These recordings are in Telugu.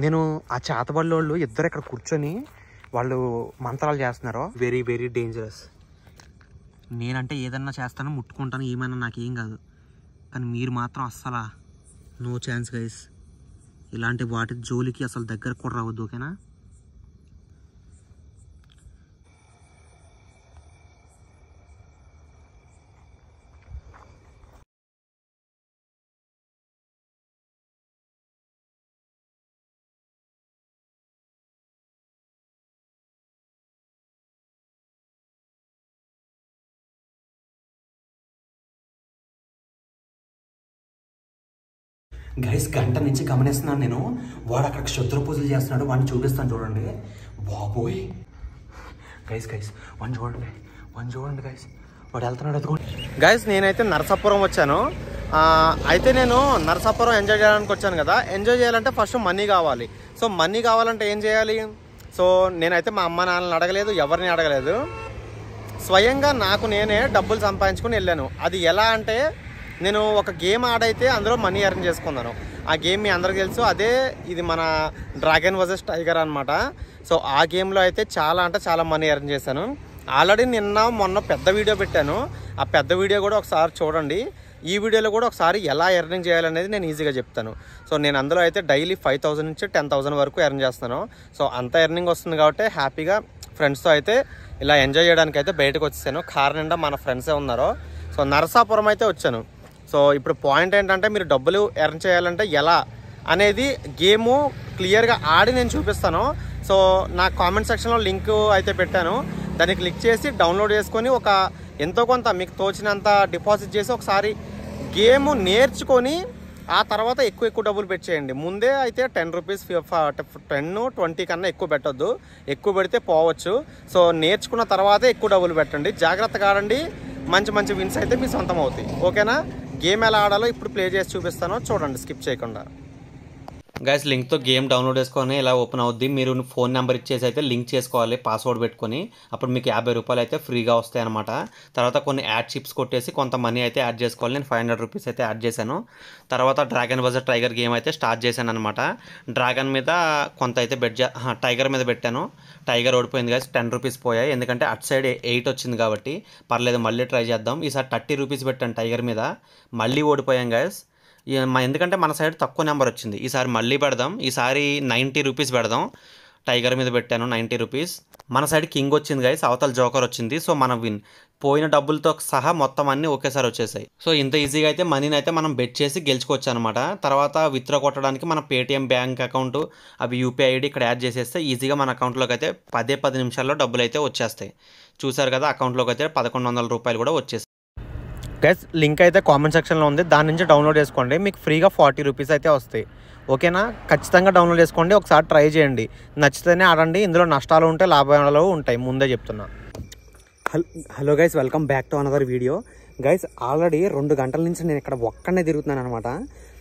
నేను ఆ చేతబళ్ళోళ్ళు ఇద్దరు ఇక్కడ కూర్చొని వాళ్ళు మంత్రాలు చేస్తున్నారు. Very very dangerous. నేనంటే ఏదన్నా చేస్తాను, ముట్టుకుంటాను, ఏమైనా నాకేం కాదు. కానీ మీరు మాత్రం అస్సలు నో ఛాన్స్ గైస్. ఇలాంటి వాటి జోలికి అసలు దగ్గర కూడా రావద్దు, ఓకేనా? గైస్ గంట నుంచి గమనిస్తున్నాను నేను. వాడు అక్కడ క్షుద్ర పూజలు చేస్తున్నాడు, వాడిని చూపిస్తాను చూడండి. బాబోయ్ గైస్ గైస్ వన్ చూడండి గైస్, వాడు వెళ్తున్నాడు అదిగోండి. గైస్ నేనైతే నరసాపురం వచ్చాను. అయితే నేను నరసాపురం ఎంజాయ్ చేయడానికి వచ్చాను కదా. ఎంజాయ్ చేయాలంటే ఫస్ట్ మనీ కావాలి. సో మనీ కావాలంటే ఏం చేయాలి? సో నేనైతే మా అమ్మ నాన్నని అడగలేదు, ఎవరిని అడగలేదు. స్వయంగా నాకు నేనే డబ్బులు సంపాదించుకుని వెళ్ళాను. అది ఎలా అంటే, నేను ఒక గేమ్ ఆడైతే అందులో మనీ ఎర్న్ చేసుకున్నాను. ఆ గేమ్ మీ అందరికీ తెలుసు, అదే ఇది మన డ్రాగన్ వర్సెస్ టైగర్ అనమాట. సో ఆ గేమ్లో అయితే చాలా అంటే చాలా మనీ ఎర్న్ చేశాను. ఆల్రెడీ మొన్న పెద్ద వీడియో పెట్టాను. ఆ పెద్ద వీడియో కూడా ఒకసారి చూడండి. ఈ వీడియోలో కూడా ఒకసారి ఎలా ఎర్నింగ్ చేయాలనేది నేను ఈజీగా చెప్తాను. సో నేను అందులో అయితే డైలీ 5,000 నుంచి 10,000 వరకు ఎర్న్ చేస్తాను. సో అంత ఎర్నింగ్ వస్తుంది కాబట్టి హ్యాపీగా ఫ్రెండ్స్తో అయితే ఇలా ఎంజాయ్ చేయడానికి అయితే బయటకు వచ్చేసాను. కార్ నిండా మన ఫ్రెండ్సే ఉన్నారు. సో నరసాపురం అయితే వచ్చాను. సో ఇప్పుడు పాయింట్ ఏంటంటే, మీరు డబ్బులు ఎర్న్ చేయాలంటే ఎలా అనేది గేము క్లియర్గా ఆడి నేను చూపిస్తాను. సో నా కామెంట్ సెక్షన్లో లింక్ అయితే పెట్టాను. దాన్ని క్లిక్ చేసి డౌన్లోడ్ చేసుకొని ఒక ఎంతో కొంత మీకు తోచినంత డిపాజిట్ చేసి ఒకసారి గేమ్ నేర్చుకొని ఆ తర్వాత ఎక్కువ డబ్బులు పెట్టేయండి. ముందే అయితే 10 రూపీస్ 10-20 కన్నా ఎక్కువ పెట్టొద్దు. ఎక్కువ పెడితే పోవచ్చు. సో నేర్చుకున్న తర్వాతే ఎక్కువ డబ్బులు పెట్టండి. జాగ్రత్తగా ఆడండి. మంచి విన్స్ అయితే మీ సొంతం అవుతాయి, ఓకేనా? గేమ్ ఎలా ఆడాలో ఇప్పుడు ప్లే చేసి చూపిస్తాను, చూడండి స్కిప్ చేయకుండా. గైస్ లింక్తో గేమ్ డౌన్లోడ్ చేసుకొని ఇలా ఓపెన్ అవుద్ది. మీరు ఫోన్ నెంబర్ ఇచ్చేసి అయితే లింక్ చేసుకోవాలి, పాస్వర్డ్ పెట్టుకొని. అప్పుడు మీకు 50 రూపాయలు అయితే ఫ్రీగా వస్తాయి అనమాట. తర్వాత కొన్ని యాడ్ చిప్స్ కొట్టేసి కొంత మనీ అయితే యాడ్ చేసుకోవాలి. నేను 500 రూపీస్ అయితే యాడ్ చేశాను. తర్వాత డ్రాగన్ వర్సెస్ టైగర్ గేమ్ అయితే స్టార్ట్ చేశాను అనమాట. డ్రాగన్ మీద కొంత అయితే టైగర్ మీద పెట్టాను. టైగర్ ఓడిపోయింది గైస్. 10 రూపీస్ పోయాయి, ఎందుకంటే అటు సైడ్ 8 వచ్చింది కాబట్టి. పర్లేదు, మళ్ళీ ట్రై చేద్దాం. ఈసారి 30 రూపీస్ పెట్టాను టైగర్ మీద, మళ్ళీ ఓడిపోయాం గైస్. ఎందుకంటే మన సైడ్ తక్కువ నెంబర్ వచ్చింది. ఈసారి మళ్ళీ పెడదాం. ఈసారి 90 రూపీస్ పెడదాం. టైగర్ మీద పెట్టాను 90 రూపీస్. మన సైడ్ కింగ్ వచ్చింది గైస్, అవతల జోకర్ వచ్చింది. సో మనం విన్. పోయిన డబ్బులతో సహా మొత్తం అన్నీ ఒకేసారి వచ్చేసాయి. సో ఇంత ఈజీగా అయితే మనీని అయితే మనం బెట్ చేసి గెలుచుకోవచ్చు అనమాట. తర్వాత విత్డ్రా కొట్టడానికి మన పేటిఎం బ్యాంక్ అకౌంట్, అవి యూపీఐ ఐడి ఇక్కడ యాడ్ చేసేస్తే ఈజీగా మన అకౌంట్లోకి అయితే 10 నిమిషాల్లో డబ్బులు అయితే వచ్చేస్తాయి. చూసారు కదా, అకౌంట్లోకి అయితే 1,100 రూపాయలు కూడా వచ్చేసాయి. గైస్ లింక్ అయితే కామెంట్ సెక్షన్లో ఉంది, దాని నుంచి డౌన్లోడ్ చేసుకోండి. మీకు ఫ్రీగా 40 రూపీస్ అయితే వస్తాయి, ఓకేనా? ఖచ్చితంగా డౌన్లోడ్ చేసుకోండి, ఒకసారి ట్రై చేయండి. నచ్చితేనే ఆడండి. ఇందులో నష్టాలు ఉంటాయి, లాభాలు ఉంటాయి, ముందే చెప్తున్నా. Hello guys, welcome back to another video. Guys already 2 గంటల నుంచి నేను ఇక్కడ ఒక్కడనే తిరుగుతున్నాను అనమాట.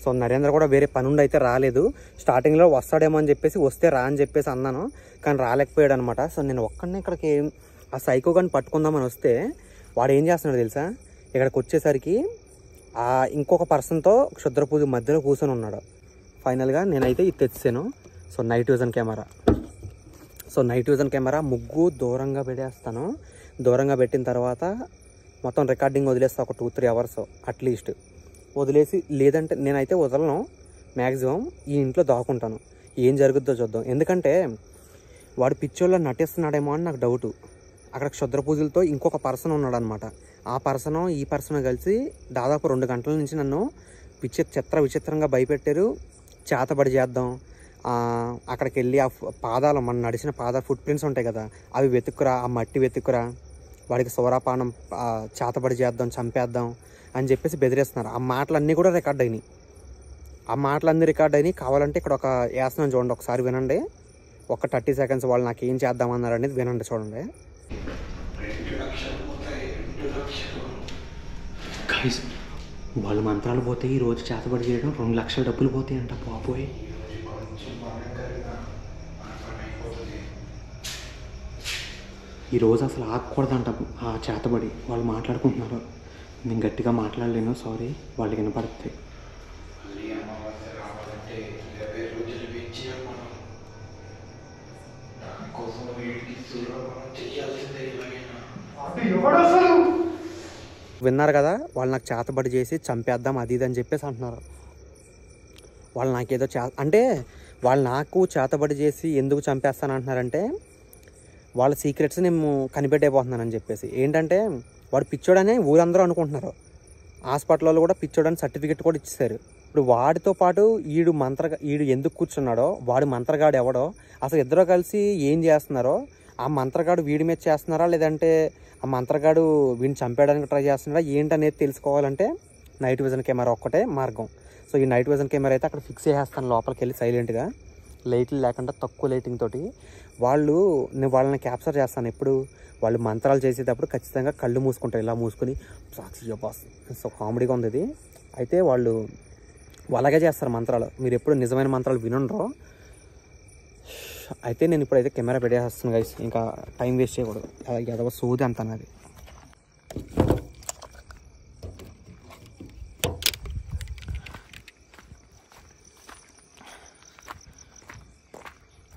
సో నరేంద్ర కూడా వేరే పని ఉండి అయితే రాలేదు. స్టార్టింగ్లో వస్తాడేమో అని చెప్పేసి, వస్తే రా అని చెప్పేసి అన్నాను, కానీ రాలేకపోయాడు అనమాట. సో నేను ఒక్కడనే ఇక్కడికి ఆ సైకో గాని పట్టుకుందామని వస్తే వాడు ఏం చేస్తున్నాడు తెలుసా? ఇక్కడికి వచ్చేసరికి ఇంకొక పర్సన్తో క్షుద్ర పూజ మధ్యలో కూర్చొని ఉన్నాడు. ఫైనల్గా నేనైతే ఇది తెచ్చాను. సో నైట్ విజన్ కెమెరా ముగ్గు దూరంగా పెట్టేస్తాను. దూరంగా పెట్టిన తర్వాత మొత్తం రికార్డింగ్ వదిలేస్తా ఒక 2-3 అవర్స్ అట్లీస్ట్ వదిలేసి, లేదంటే నేనైతే వదలను. మ్యాక్సిమం ఈ ఇంట్లో దాక్కుంటాను, ఏం జరుగుద్దో చూద్దాం. ఎందుకంటే వాడు పిచ్చోళ్ళ నటిస్తున్నాడేమో అని నాకు డౌటు. అక్కడ క్షుద్ర పూజలతో ఇంకొక పర్సన్ ఉన్నాడు అనమాట. ఆ పర్సను ఈ పర్సన్ కలిసి దాదాపు 2 గంటల నుంచి నన్ను విచిత్రంగా భయపెట్టారు. చేతబడి చేద్దాం, అక్కడికి వెళ్ళి ఆ పాదాలు, మన నడిచిన ఫుట్ ప్రింట్స్ ఉంటాయి కదా, అవి వెతుక్కురా, ఆ మట్టి వెతుక్కురా, వాడికి సోరాపానం చేతబడి చేద్దాం, చంపేద్దాం అని చెప్పేసి బెదిరిస్తున్నారు. ఆ మాటలన్నీ కూడా రికార్డ్ అయినాయి. కావాలంటే ఇక్కడ ఒక యాసనం చూడండి, ఒకసారి వినండి. ఒక 30 సెకండ్స్ వాళ్ళు నాకు ఏం చేద్దామన్నారు అనేది వినండి, చూడండి. గైస్ వాళ్ళ మంత్రాలు పోతాయి, ఈరోజు చేతబడి చేయడం 2 లక్షల డబ్బులు పోతాయి అంట. బాబోయ్, ఈరోజు అసలు ఆగకూడదంట ఆ చేతబడి. వాళ్ళు మాట్లాడుకుంటున్నారు, నేను గట్టిగా మాట్లాడలేను, సారీ, వాళ్ళకి వినపడుతుంది. విన్నారు కదా, వాళ్ళు నాకు చేతబడి చేసి చంపేద్దాం అది ఇది అని చెప్పేసి అంటున్నారు. వాళ్ళు నాకేదో అంటే వాళ్ళు నాకు చేతబడి చేసి ఎందుకు చంపేస్తాను అంటున్నారంటే వాళ్ళ సీక్రెట్స్ నేను కనిపెట్టేపోతున్నానని చెప్పేసి. ఏంటంటే వాడు పిచ్చోడనే ఊరందరూ అనుకుంటున్నారు. హాస్పిటల్లో కూడా పిచ్చోడని సర్టిఫికెట్ కూడా ఇచ్చేసారు. ఇప్పుడు వాడితో పాటు ఈడు ఎందుకు కూర్చున్నాడో, వాడు మంత్రగాడు ఎవడో, అసలు ఇద్దరు కలిసి ఏం చేస్తున్నారో, ఆ మంత్రగాడు వీడి మీద చేస్తున్నారా లేదంటే ఆ మంత్రగాడు వీడిని చంపేయడానికి ట్రై చేస్తున్నాడా ఏంటనేది తెలుసుకోవాలంటే నైట్ విజన్ కెమెరా ఒక్కటే మార్గం. సో ఈ నైట్ విజన్ కెమెరా అయితే అక్కడ ఫిక్స్ చేసేస్తాను లోపలికి వెళ్ళి సైలెంట్గా, లైట్లు లేకుండా తక్కువ లైటింగ్ తోటి. నేను వాళ్ళని క్యాప్చర్ చేస్తాను. ఎప్పుడు వాళ్ళు మంత్రాలు చేసేటప్పుడు ఖచ్చితంగా కళ్ళు మూసుకుంటారు, ఇలా మూసుకొని సాక్షి బాస్. సో కామెడీగా ఉంది ఇది. అయితే వాళ్ళు అలాగే చేస్తారు మంత్రాలు. మీరు ఎప్పుడు నిజమైన మంత్రాలు వినుండ్రో. అయితే నేను ఇప్పుడైతే కెమెరా పెట్టేస్తాను గైస్, ఇంకా టైం వేస్ట్ చేయకూడదు. ఎదవ సోది అంత అది.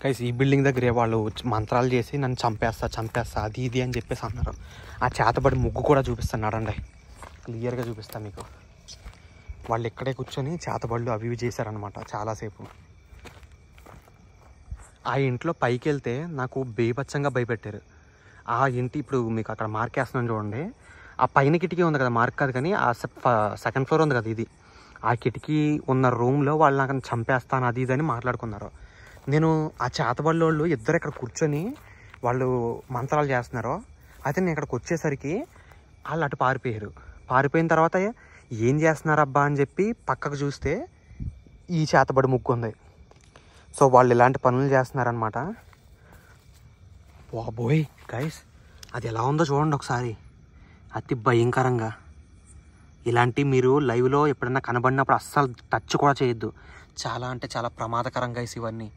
గైస్ ఈ బిల్డింగ్ దగ్గరే వాళ్ళు మంత్రాలు చేసి నన్ను చంపేస్తా అది ఇది అని చెప్పేసి అన్నారు. ఆ చేతబడి ముగ్గు కూడా చూపిస్తున్నాడండి, క్లియర్గా చూపిస్తాను మీకు. వాళ్ళు ఇక్కడే కూర్చొని చేతబడులు అవి ఇవి చేశారనమాట చాలాసేపు. ఆ ఇంట్లో పైకి వెళ్తే నాకు బేబచ్చంగా భయపెట్టారు. ఆ ఇంటి ఇప్పుడు మీకు అక్కడ మార్క్ వేస్తున్నాను చూడండి, ఆ పైన కిటికీ ఉంది కదా, మార్క్ కాదు కానీ ఆ సెకండ్ ఫ్లోర్ ఉంది కదా ఇది, ఆ కిటికీ ఉన్న రూమ్లో వాళ్ళు నాకు చంపేస్తాను అది ఇది అని మాట్లాడుకున్నారు. నేను ఆ చేతబడి వాళ్ళు ఇద్దరు ఇక్కడ కూర్చొని వాళ్ళు మంత్రాలు చేస్తున్నారు. అయితే నేను ఇక్కడికి వచ్చేసరికి వాళ్ళు అటు పారిపోయిన తర్వాత ఏం చేస్తున్నారబ్బా అని చెప్పి పక్కకు చూస్తే ఈ చేతబడి ముగ్గు ఉంది. సో వాళ్ళు ఇలాంటి పనులు చేస్తున్నారనమాట. బాబోయ్ గైస్, అది ఎలా ఉందో చూడండి ఒకసారి, అతి భయంకరంగా. ఇలాంటి మీరు లైవ్లో ఎప్పుడైనా కనబడినప్పుడు అస్సలు టచ్ కూడా చేయొద్దు. చాలా అంటే చాలా ప్రమాదకరం గైస్, ఇవన్నీ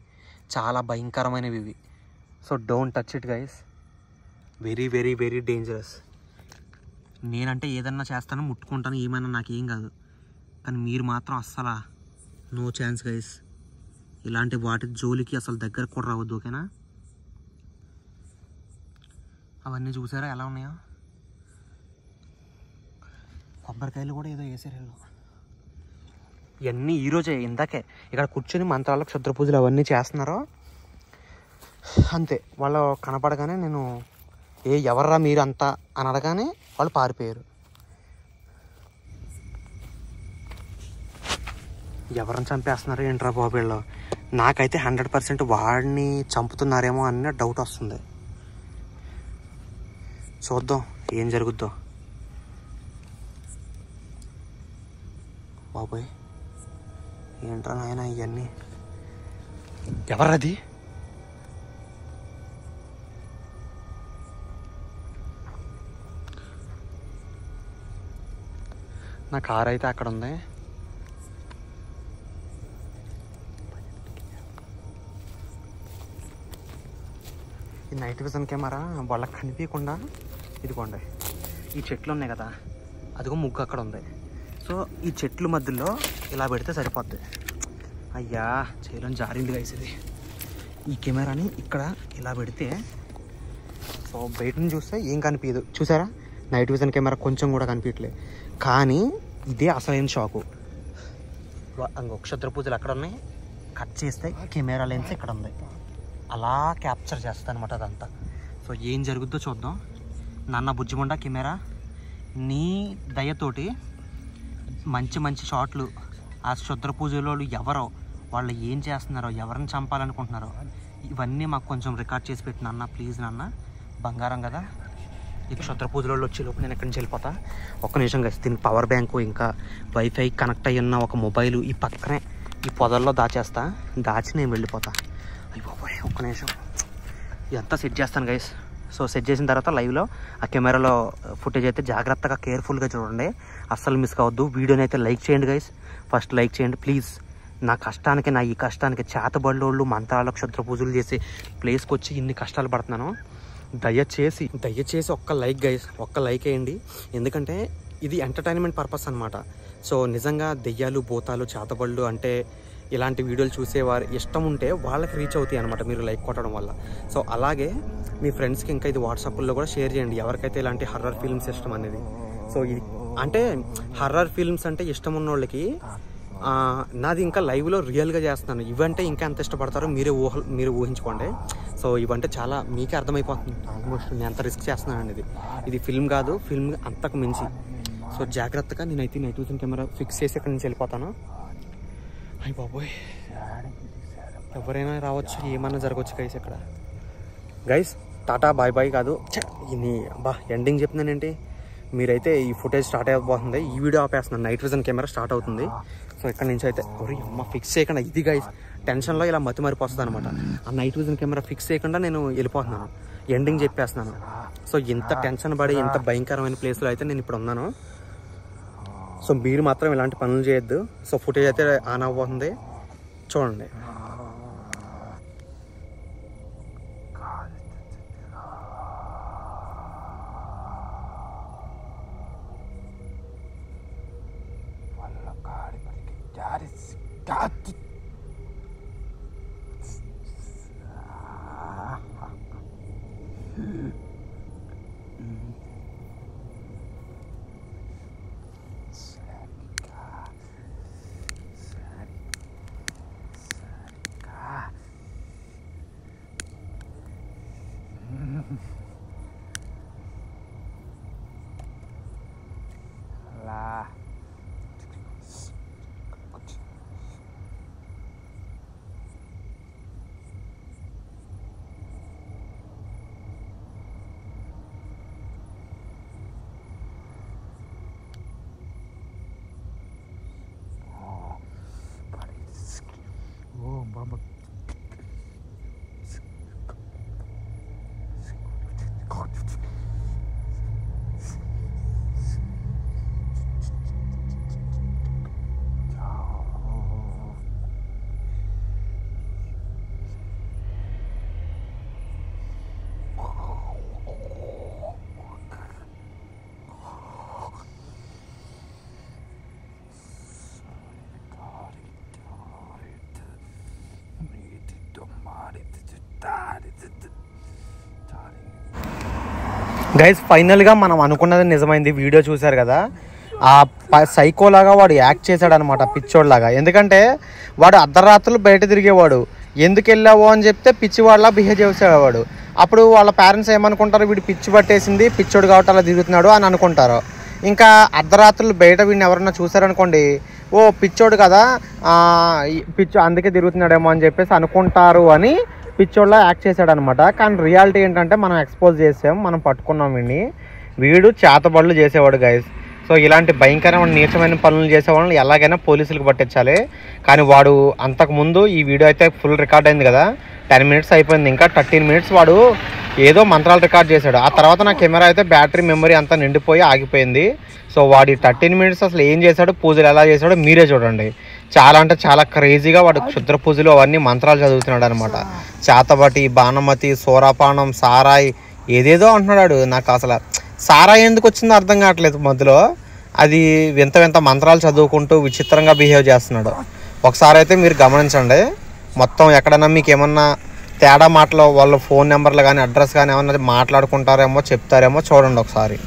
చాలా భయంకరమైనవి ఇవి. So don't touch it guys, very very very dangerous. నేనంటే ఏదన్నా చేస్తాను, ముట్టుకుంటాను, ఏమైనా నాకేం కాదు, కానీ మీరు మాత్రం అస్సలు నో ఛాన్స్ గైస్. ఇలాంటి వాటి జోలికి అసలు దగ్గర కూడా రావద్దు, ఓకేనా? అవన్నీ చూసారా ఎలా ఉన్నాయో? కొబ్బరికాయలు కూడా ఏదో వేసారు వీళ్ళు. ఇవన్నీ ఈరోజే ఇందాకే ఇక్కడ కూర్చొని మంత్రాలకు క్షుద్ర పూజలు అవన్నీ చేస్తున్నారో అంతే. వాళ్ళు కనపడగానే నేను ఎవర్రా మీరు అంతా అని అడగానే వాళ్ళు పారిపోయారు. ఎవరిని చంపేస్తున్నారు ఏంట్రా బాబు వీళ్ళు? నాకైతే 100% వాడిని చంపుతున్నారేమో అన్న డౌట్ వస్తుంది. చూద్దాం ఏం జరుగుద్దో. బాబోయ్ ఏంట్రా నాయన ఇవన్నీ, ఎవరది? నా కార్ అయితే అక్కడ ఉంది. ఈ నైట్ విజన్ కెమెరా వాళ్ళకి కనిపించకుండా ఇదిగోండి ఈ చెట్లు ఉన్నాయి కదా, అదిగో ముగ్గు అక్కడ ఉంది. సో ఈ చెట్ల మధ్యలో ఇలా పెడితే సరిపోద్ది. అయ్యా చేయడం జారింది గైస్ ఇది. ఈ కెమెరాని ఇక్కడ ఇలా పెడితే సో బయట నుంచి చూస్తే ఏం కనిపించదు. చూసారా నైట్ విజన్ కెమెరా కొంచెం కూడా కనిపించట్లేదు. కానీ ఇదే అసలైన షాకు. క్షుద్ర పూజలు అక్కడ ఉన్నాయి, కట్ చేస్తే కెమెరా లెన్స్ ఇక్కడ ఉంది, అలా క్యాప్చర్ చేస్తా అనమాట అదంతా. సో ఏం జరుగుద్దో చూద్దాం. నాన్న బుజ్జిముండ కెమెరా, నీ దయతోటి మంచి మంచి షాట్లు ఆ క్షుద్ర పూజలో ఎవరో వాళ్ళు ఏం చేస్తున్నారో, ఎవరిని చంపాలనుకుంటున్నారో ఇవన్నీ మాకు కొంచెం రికార్డ్ చేసి పెట్టిన అన్న ప్లీజ్. నాన్న బంగారం కదా. ఈ క్షుద్ర పూజలో వచ్చేలోపు నేను ఎక్కడి నుంచి వెళ్ళిపోతా. ఒక్క నిమిషం కలిసి దీనికి పవర్ బ్యాంకు ఇంకా వైఫై కనెక్ట్ అయ్యి ఉన్న ఒక మొబైల్ ఈ పక్కనే ఈ పొదల్లో దాచి నేను వెళ్ళిపోతా. అయిపోయి ఒక్క నిమిషం ఇదంతా సెట్ చేస్తాను గైస్. సో సెట్ చేసిన తర్వాత లైవ్లో ఆ కెమెరాలో ఫుటేజ్ అయితే జాగ్రత్తగా కేర్ఫుల్గా చూడండి, అస్సలు మిస్ కావద్దు. వీడియోని అయితే లైక్ చేయండి గైస్, ఫస్ట్ లైక్ చేయండి ప్లీజ్. నా ఈ కష్టానికి చేతబడిలోళ్ళు మంత్రాలకు క్షుద్ర పూజలు చేసే ప్లేస్కి వచ్చి ఇన్ని కష్టాలు పడుతున్నాను. దయచేసి ఒక్క లైక్ గైస్, ఒక్క లైక్ వేయండి. ఎందుకంటే ఇది ఎంటర్టైన్మెంట్ పర్పస్ అనమాట. సో నిజంగా దెయ్యాలు భూతాలు చేతబళ్ళు అంటే ఇలాంటి వీడియోలు చూసేవారు ఇష్టం ఉంటే వాళ్ళకి రీచ్ అవుతాయి అనమాట మీరు లైక్ కొట్టడం వల్ల. సో అలాగే మీ ఫ్రెండ్స్కి ఇంకా ఇది వాట్సాప్లో కూడా షేర్ చేయండి ఎవరికైతే ఇలాంటి హర్రర్ ఫిల్మ్స్ ఇష్టం అనేది. సో ఇది అంటే హర్రర్ ఫిల్మ్స్ అంటే ఇష్టం ఉన్న వాళ్ళకి నాది ఇంకా లైవ్లో రియల్గా చేస్తున్నాను. ఇవంటే ఇంకా ఎంత ఇష్టపడతారో మీరు ఊహించుకోండి. సో ఇవంటే చాలా మీకే అర్థమైపోతుంది ఆల్మోస్ట్ నేను ఎంత రిస్క్ చేస్తున్నాను అనేది. ఇది ఫిల్మ్ కాదు, ఫిల్మ్ అంతకు మించి. సో జాగ్రత్తగా నేనైతే నైట్ విజన్ కెమెరా ఫిక్స్ చేసి ఇక్కడి నుంచి వెళ్ళిపోతాను. అయ్య బాబోయ్, ఎవరైనా రావచ్చు, ఏమన్నా జరగవచ్చు గైస్ ఇక్కడ. గైస్ టాటా బాయ్ బాయ్ కాదు, ఇది ఎండింగ్ చెప్తున్నానేంటి. మీరైతే ఈ ఫుటేజ్ స్టార్ట్ అయిపోతుంది, ఈ వీడియో ఆపేస్తున్నాను, నైట్ విజన్ కెమెరా స్టార్ట్ అవుతుంది. సో ఇక్కడ నుంచి అయితే ఫిక్స్ చేయకుండా ఇది గైస్ టెన్షన్లో ఇలా మతి మరిపోస్తుంది అనమాట. ఆ నైట్ విజన్ కెమెరా ఫిక్స్ చేయకుండా నేను వెళ్ళిపోతున్నాను, ఎండింగ్ చెప్పేస్తున్నాను. సో ఇంత టెన్షన్ పడి ఇంత భయంకరమైన ప్లేస్లో అయితే నేను ఇప్పుడు ఉన్నాను. సో మీరు మాత్రం ఇలాంటి పనులు చేయొద్దు. సో ఫుటేజ్ అయితే ఆన్ అవ్వబోతుంది, చూడండి. గైస్ ఫైనల్గా మనం అనుకున్నది నిజమైంది. వీడియో చూశారు కదా, ఆ సైకోలాగా వాడు యాక్ట్ చేశాడు అనమాట, పిచ్చోడ్లాగా. ఎందుకంటే వాడు అర్ధరాత్రులు బయట తిరిగేవాడు, ఎందుకు వెళ్ళావు అని చెప్తే పిచ్చివాడిలా బిహేవ్ చేసేవాడు. అప్పుడు వాళ్ళ పేరెంట్స్ ఏమనుకుంటారు, వీడు పిచ్చి పట్టేసింది, పిచ్చోడు కాబట్టి అలా తిరుగుతున్నాడు అని అనుకుంటారు. ఇంకా అర్ధరాత్రులు బయట వీడిని ఎవరన్నా చూసారనుకోండి, ఓ పిచ్చోడు కదా, అందుకే తిరుగుతున్నాడేమో అని చెప్పేసి అనుకుంటారు అని పిచ్చోడ్లా యాక్ట్ చేశాడు అనమాట. కానీ రియాలిటీ ఏంటంటే మనం ఎక్స్పోజ్ చేసాం, మనం పట్టుకున్నాం వీడు చేతబడులు చేసేవాడు గైస్. సో ఇలాంటి భయంకరమైన నీచమైన పనులు చేసేవాళ్ళని ఎలాగైనా పోలీసులకు పట్టించాలి. కానీ వాడు అంతకుముందు ఈ వీడియో అయితే ఫుల్ రికార్డ్ అయింది కదా, 10 మినిట్స్ అయిపోయింది, ఇంకా 13 మినిట్స్ వాడు ఏదో మంత్రాలు రికార్డ్ చేశాడు. ఆ తర్వాత నా కెమెరా అయితే బ్యాటరీ మెమరీ అంతా నిండిపోయి ఆగిపోయింది. సో వాడి 13 మినిట్స్ అసలు ఏం చేశాడు, పూజలు ఎలా చేశాడో మీరే చూడండి. చాలా అంటే చాలా క్రేజీగా వాడు క్షుద్ర పూజలు అవన్నీ మంత్రాలు చదువుతున్నాడు అనమాట. చాతబటి, బాణమతి, సోరాపానం, సారాయి ఏదేదో అంటున్నాడు. నాకు అసలు సారాయి ఎందుకు వచ్చిందో అర్థం కావట్లేదు మధ్యలో. అది వింత వింత మంత్రాలు చదువుకుంటూ విచిత్రంగా బిహేవ్ చేస్తున్నాడు. ఒకసారి అయితే మీరు గమనించండి, మొత్తం ఎక్కడైనా మీకు ఏమన్నా తేడా మాటలో వాళ్ళ ఫోన్ నెంబర్లు కానీ అడ్రస్ కానీ ఏమన్నా మాట్లాడుకుంటారేమో చెప్తారేమో చూడండి ఒకసారి.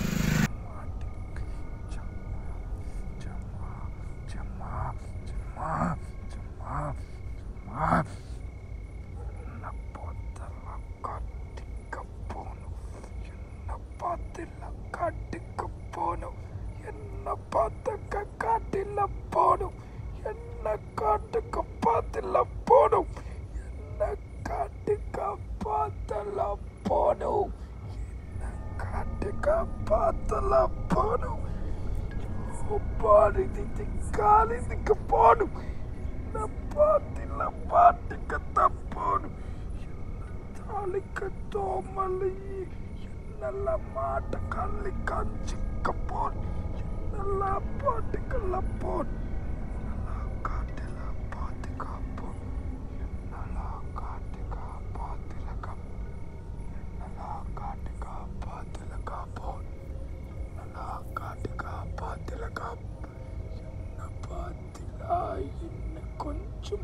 కొంచెం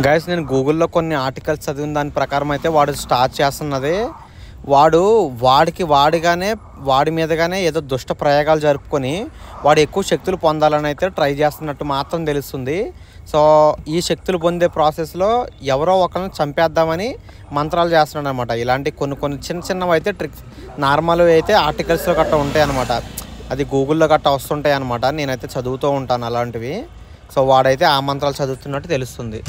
గైస్ నేను గూగుల్లో కొన్ని ఆర్టికల్స్ చదివిన దాని ప్రకారం అయితే వాడు స్టార్ట్ చేస్తున్నది వాడి మీదగానే ఏదో దుష్ట ప్రయోగాలు జరుపుకొని వాడు ఎక్కువ శక్తులు పొందాలని అయితే ట్రై చేస్తున్నట్టు మాత్రం తెలుస్తుంది. సో ఈ శక్తులు పొందే ప్రాసెస్లో ఎవరో ఒకరిని చంపేద్దామని మంత్రాలు చేస్తున్నాడు అనమాట. ఇలాంటి కొన్ని చిన్నవి అయితే ట్రిక్స్ నార్మల్ అయితే ఆర్టికల్స్లో గట్రా ఉంటాయి అనమాట. అది గూగుల్లో గట్రా వస్తుంటాయి అనమాట. నేనైతే చదువుతూ ఉంటాను అలాంటివి. సో వాడైతే ఆ మంత్రాలు చదువుతున్నట్టు తెలుస్తుంది.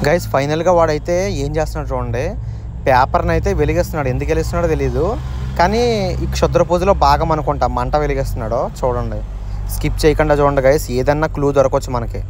గైస్ ఫైనల్గా వాడైతే ఏం చేస్తున్నాడు చూడండి, పేపర్ని అయితే వెలిగిస్తున్నాడు. ఎందుకు వెలిగిస్తున్నాడో తెలియదు, కానీ ఈ క్షుద్ర పూజలో భాగం అనుకుంటా మంట వెలిగిస్తున్నాడు. చూడండి, స్కిప్ చేయకుండా చూడండి గైస్, ఏదన్నా క్లూ దొరకవచ్చు మనకి.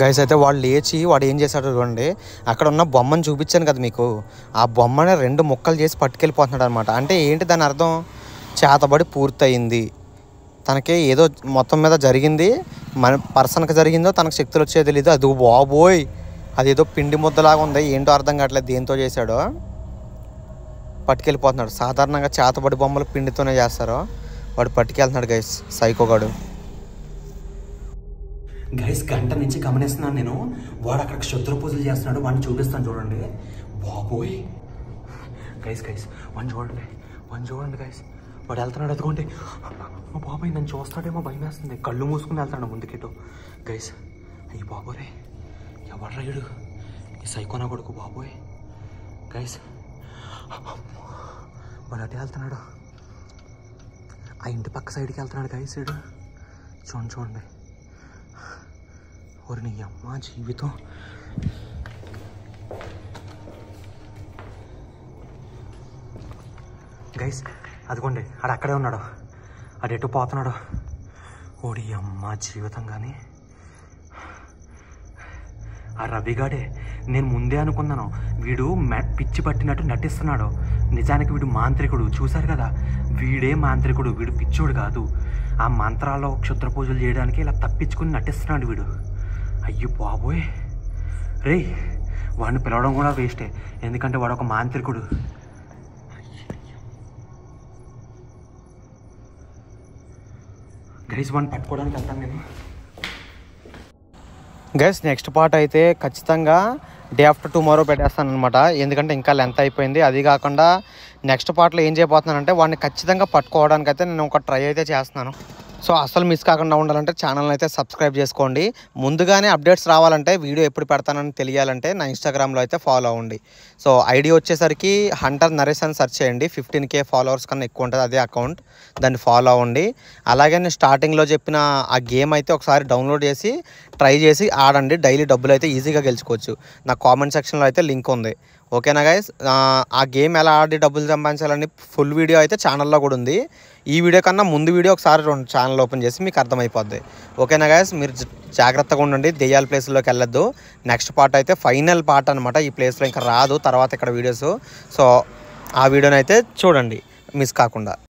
గైస్ అయితే వాడు లేచి వాడు ఏం చేశాడు చూడండి, అక్కడ ఉన్న బొమ్మను చూపించాను కదా మీకు, ఆ బొమ్మని 2 ముక్కలు చేసి పట్టుకెళ్ళిపోతున్నాడు అనమాట. అంటే ఏంటి దాని అర్థం, చేతబడి పూర్తయింది, తనకి ఏదో మొత్తం మీద జరిగింది, మన పర్సన్కి జరిగిందో తనకు శక్తులు వచ్చేది తెలీదు. అది బాబోయ్, అదేదో పిండి ముద్దలాగా ఉంది, ఏంటో అర్థం కావట్లేదు దేంతో చేశాడో, పట్టుకెళ్ళిపోతున్నాడు. సాధారణంగా చేతబడి బొమ్మలు పిండితోనే చేస్తారు, వాడు పట్టుకెళ్తున్నాడు గైస్ సైకోగాడు. గైస్ గంట నుంచి గమనిస్తున్నాను నేను, వాడు అక్కడ క్షుద్ర పూజలు చేస్తున్నాడు, వాడిని చూపిస్తాను చూడండి. బాబోయ్ గైస్ వాడిని చూడండి గైస్, వాడు వెళ్తున్నాడు. అదిగోండి మా బాబాయ్ నన్ను చూస్తాడేమో భయం వేస్తుంది, కళ్ళు మూసుకుని వెళ్తాడు ముందుకేటో. గైస్ అయ్యి బాబోరే, ఎవరు రాయుడు ఈ సైకోనా కొడుకు బాబోయ్. గైస్ వాడు అటే వెళ్తున్నాడు, ఆ ఇంటి పక్క సైడ్కి వెళ్తున్నాడు గైస్. సైడ్ చూడండి. और नी अम्मा जीविతం గైస్ అదిగోండి ఆడు అక్కడే ఉన్నాడు, ఆడు ఎటు పోతున్నాడు. ఓడి అమ్మ జీవితం. కానీ ఆ రవిగాడే, నేను ముందే అనుకున్నాను వీడు పిచ్చి పట్టినట్టు నటిస్తున్నాడు, నిజానికి వీడు మాంత్రికుడు. చూశారు కదా, వీడే మాంత్రికుడు, వీడు పిచ్చోడు కాదు. ఆ మంత్రాల్లో క్షుద్ర పూజలు చేయడానికి ఇలా తప్పించుకుని నటిస్తున్నాడు వీడు. అయ్యో బాబోయ్ రే, వాడిని పిలవడం కూడా వేస్టే, ఎందుకంటే వాడు ఒక మాంత్రికుడు. గైస్ వాడిని పట్టుకోవడానికి వెళ్తాను నేను. గైస్ నెక్స్ట్ పార్ట్ అయితే ఖచ్చితంగా డే ఆఫ్టర్ టుమారో పెట్టేస్తాను అనమాట, ఎందుకంటే ఇంకా లెంత్ అయిపోయింది. అది కాకుండా నెక్స్ట్ పార్ట్లో ఏం చేయబోతున్నానంటే వాడిని ఖచ్చితంగా పట్టుకోవడానికి అయితే నేను ఒక ట్రై అయితే చేస్తున్నాను. సో అసలు మిస్ కాకుండా ఉండాలంటే ఛానల్ని అయితే సబ్స్క్రైబ్ చేసుకోండి. ముందుగానే అప్డేట్స్ రావాలంటే, వీడియో ఎప్పుడు పెడతానని తెలియాలంటే నా ఇన్స్టాగ్రామ్లో అయితే ఫాలో అవ్వండి. సో ఐడి వచ్చేసరికి హంటర్ నరేష్ అని సెర్చ్ చేయండి. 15K ఫాలోవర్స్ కన్నా ఎక్కువ ఉంటుంది అదే అకౌంట్, దాన్ని ఫాలో అవ్వండి. అలాగే నేను స్టార్టింగ్లో చెప్పిన ఆ గేమ్ అయితే ఒకసారి డౌన్లోడ్ చేసి ట్రై చేసి ఆడండి. డైలీ డబ్బులు అయితే ఈజీగా గెలుచుకోవచ్చు. నా కామెంట్ సెక్షన్లో అయితే లింక్ ఉంది. ఓకేనా గైస్? ఆ గేమ్ ఎలా ఆడి డబ్బులు సంపాదించాలని ఫుల్ వీడియో అయితే ఛానల్లో కూడా ఉంది. ఈ వీడియో కన్నా ముందు వీడియో ఒకసారి ఛానల్ ఓపెన్ చేసి మీకు అర్థమైపోద్ది. ఓకేనా గైస్? మీరు జాగ్రత్తగా ఉండండి, దెయ్యాల ప్లేస్లోకి వెళ్ళొద్దు. నెక్స్ట్ పార్ట్ అయితే ఫైనల్ పార్ట్ అనమాట. ఈ ప్లేస్లో ఇంకా రాదు తర్వాత ఇక్కడ వీడియోస్. సో ఆ వీడియోని అయితే చూడండి మిస్ కాకుండా.